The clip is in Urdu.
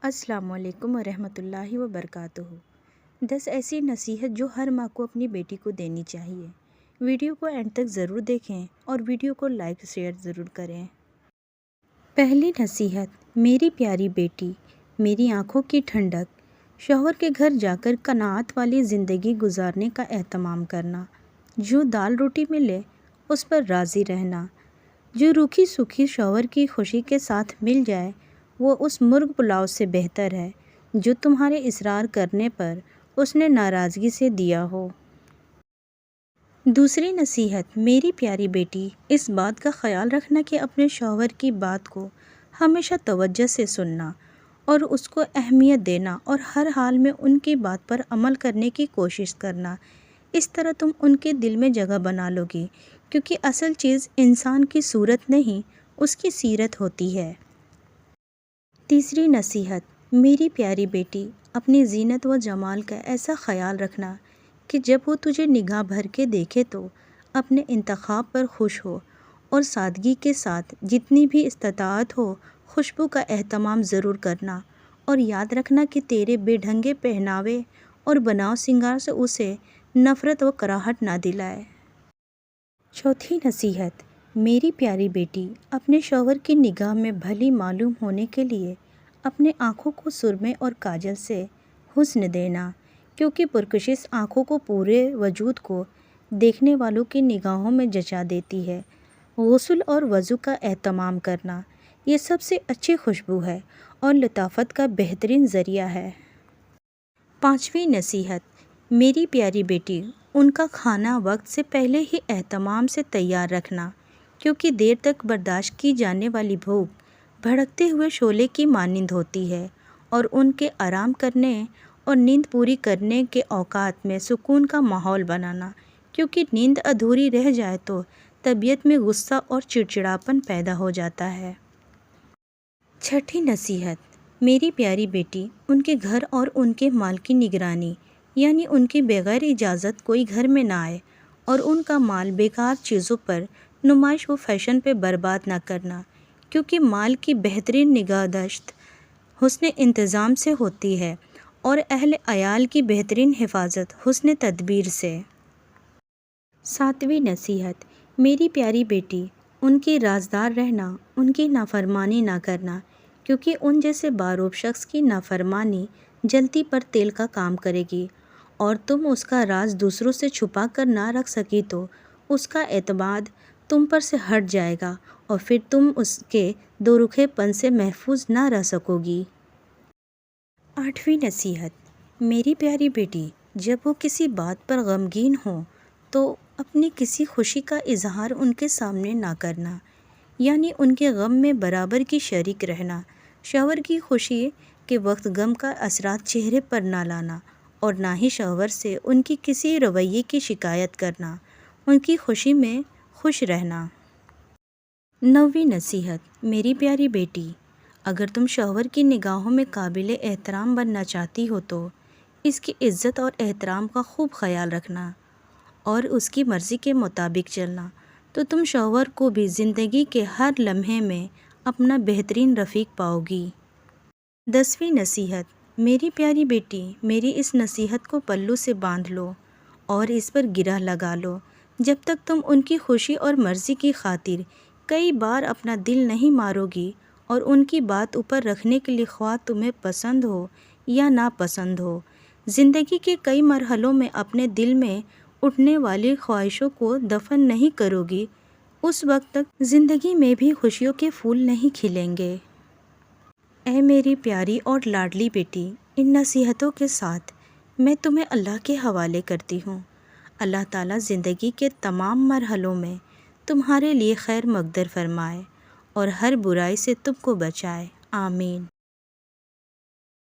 السلام علیکم ورحمۃ اللہ وبرکاتہ۔ 10 ایسی نصیحت جو ہر ماں کو اپنی بیٹی کو دینی چاہیے۔ ویڈیو کو اینڈ تک ضرور دیکھیں اور ویڈیو کو لائک شیئر ضرور کریں۔ پہلی نصیحت، میری پیاری بیٹی، میری آنکھوں کی ٹھنڈک، شوہر کے گھر جا کر قناعت والی زندگی گزارنے کا اہتمام کرنا۔ جو دال روٹی ملے اس پر راضی رہنا۔ جو روکھی سوکھی شوہر کی خوشی کے ساتھ مل جائے وہ اس مرغ پلاؤ سے بہتر ہے جو تمہارے اصرار کرنے پر اس نے ناراضگی سے دیا ہو۔ دوسری نصیحت، میری پیاری بیٹی، اس بات کا خیال رکھنا کہ اپنے شوہر کی بات کو ہمیشہ توجہ سے سننا اور اس کو اہمیت دینا اور ہر حال میں ان کی بات پر عمل کرنے کی کوشش کرنا۔ اس طرح تم ان کے دل میں جگہ بنا لو گی، کیونکہ اصل چیز انسان کی صورت نہیں اس کی سیرت ہوتی ہے۔ تیسری نصیحت، میری پیاری بیٹی، اپنی زینت و جمال کا ایسا خیال رکھنا کہ جب وہ تجھے نگاہ بھر کے دیکھے تو اپنے انتخاب پر خوش ہو، اور سادگی کے ساتھ جتنی بھی استطاعت ہو خوشبو کا اہتمام ضرور کرنا، اور یاد رکھنا کہ تیرے بے ڈھنگے پہناوے اور بناؤ سنگار سے اسے نفرت و کراہٹ نہ دلائے۔ چوتھی نصیحت، میری پیاری بیٹی، اپنے شوہر کی نگاہ میں بھلی معلوم ہونے کے لیے اپنے آنکھوں کو سرمے اور کاجل سے حسن دینا، کیونکہ پرکشش آنکھوں کو پورے وجود کو دیکھنے والوں کی نگاہوں میں جچا دیتی ہے۔ غسل اور وضو کا اہتمام کرنا، یہ سب سے اچھی خوشبو ہے اور لطافت کا بہترین ذریعہ ہے۔ پانچویں نصیحت، میری پیاری بیٹی، ان کا کھانا وقت سے پہلے ہی اہتمام سے تیار رکھنا، کیونکہ دیر تک برداشت کی جانے والی بھوک بھڑکتے ہوئے شعلے کی مانند ہوتی ہے، اور ان کے آرام کرنے اور نیند پوری کرنے کے اوقات میں سکون کا ماحول بنانا، کیونکہ نیند ادھوری رہ جائے تو طبیعت میں غصہ اور چڑچڑاپن پیدا ہو جاتا ہے۔ چھٹی نصیحت، میری پیاری بیٹی، ان کے گھر اور ان کے مال کی نگرانی، یعنی ان کی بغیر اجازت کوئی گھر میں نہ آئے، اور ان کا مال بیکار چیزوں پر نمائش و فیشن پہ برباد نہ کرنا، کیونکہ مال کی بہترین نگہداشت حسن انتظام سے ہوتی ہے اور اہل عیال کی بہترین حفاظت حسن تدبیر سے۔ ساتویں نصیحت، میری پیاری بیٹی، ان کی رازدار رہنا، ان کی نافرمانی نہ کرنا، کیونکہ ان جیسے باروب شخص کی نافرمانی جلتی پر تیل کا کام کرے گی، اور تم اس کا راز دوسروں سے چھپا کر نہ رکھ سکی تو اس کا اعتماد تم پر سے ہٹ جائے گا اور پھر تم اس کے دو رخے پن سے محفوظ نہ رہ سکو گی۔ آٹھویں نصیحت، میری پیاری بیٹی، جب وہ کسی بات پر غمگین ہوں تو اپنی کسی خوشی کا اظہار ان کے سامنے نہ کرنا، یعنی ان کے غم میں برابر کی شریک رہنا۔ شوہر کی خوشی کے وقت غم کا اثرات چہرے پر نہ لانا، اور نہ ہی شوہر سے ان کی کسی رویے کی شکایت کرنا، ان کی خوشی میں خوش رہنا۔ نویں نصیحت، میری پیاری بیٹی، اگر تم شوہر کی نگاہوں میں قابل احترام بننا چاہتی ہو تو اس کی عزت اور احترام کا خوب خیال رکھنا اور اس کی مرضی کے مطابق چلنا، تو تم شوہر کو بھی زندگی کے ہر لمحے میں اپنا بہترین رفیق پاؤ گی۔ 10ویں نصیحت، میری پیاری بیٹی، میری اس نصیحت کو پلو سے باندھ لو اور اس پر گرہ لگا لو۔ جب تک تم ان کی خوشی اور مرضی کی خاطر کئی بار اپنا دل نہیں مارو گی اور ان کی بات اوپر رکھنے کے لیے خواہ تمہیں پسند ہو یا ناپسند ہو، زندگی کے کئی مرحلوں میں اپنے دل میں اٹھنے والی خواہشوں کو دفن نہیں کرو گی، اس وقت تک زندگی میں بھی خوشیوں کے پھول نہیں کھلیں گے۔ اے میری پیاری اور لاڈلی بیٹی، ان نصیحتوں کے ساتھ میں تمہیں اللہ کے حوالے کرتی ہوں۔ اللہ تعالیٰ زندگی کے تمام مرحلوں میں تمہارے لیے خیر مقدر فرمائے اور ہر برائی سے تم کو بچائے، آمین۔